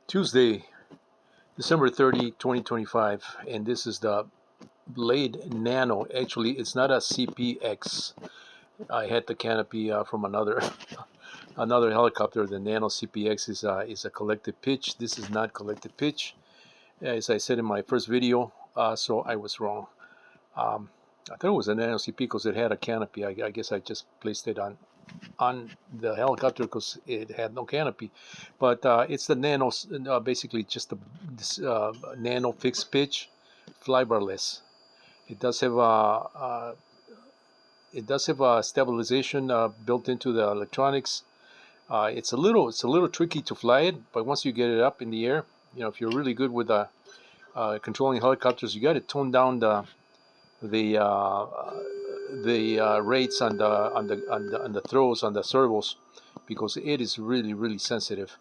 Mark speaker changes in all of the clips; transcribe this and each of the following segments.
Speaker 1: Tuesday, December 30, 2025, and this is the Blade Nano. Actually, it's not a CPX. I had the canopy from another another helicopter. The Nano CPX is a collective pitch. This is not collective pitch, as I said in my first video. So I was wrong. I thought it was a Nano CP because it had a canopy. I guess I just placed it on the helicopter because it had no canopy, but it's the Nano, basically just this Nano fixed pitch, flybarless. It does have a stabilization built into the electronics. It's a little tricky to fly it, but once you get it up in the air, if you're really good with controlling helicopters, you got to tone down the rates on the throws on the servos, because it is really sensitive.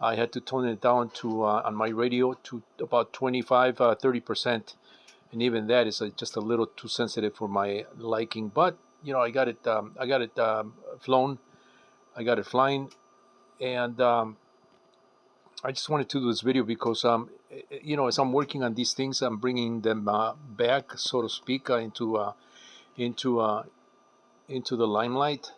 Speaker 1: I had to tone it down to on my radio to about 25-30%, and even that is just a little too sensitive for my liking. But I got it flown, I got it flying, and I just wanted to do this video because as I'm working on these things, I'm bringing them back, so to speak, into the limelight.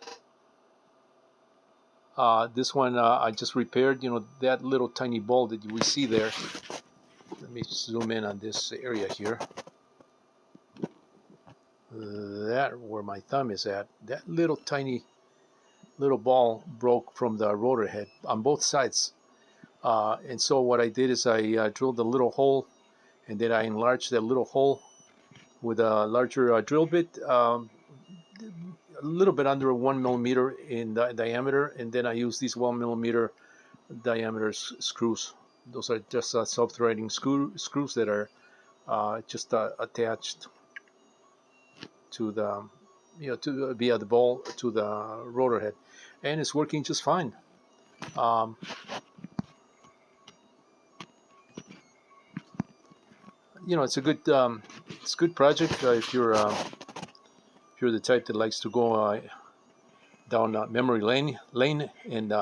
Speaker 1: This one I just repaired. That little tiny ball that we see there. Let me zoom in on this area here. That where my thumb is at. That little tiny little ball broke from the rotor head on both sides. And so what I did is I drilled a little hole, and then I enlarged that little hole with a larger drill bit. A little bit under 1 millimeter in diameter, and then I use these 1 millimeter diameter screws. Those are just self-threading screws that are just attached to the via the ball to the rotor head, and it's working just fine. It's a good project if you're the type that likes to go down memory lane and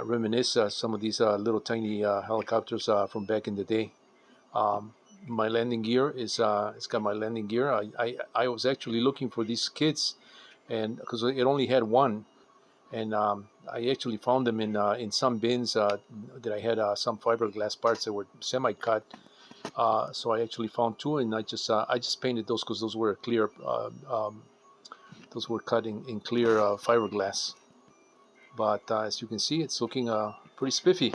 Speaker 1: reminisce some of these little tiny helicopters from back in the day. My landing gear is it's got my landing gear. I was actually looking for these kits, and because it only had one, and I actually found them in some bins that I had some fiberglass parts that were semi-cut. So I actually found two, and I just painted those because those were clear. Those were cut in clear fiberglass. But as you can see, it's looking pretty spiffy.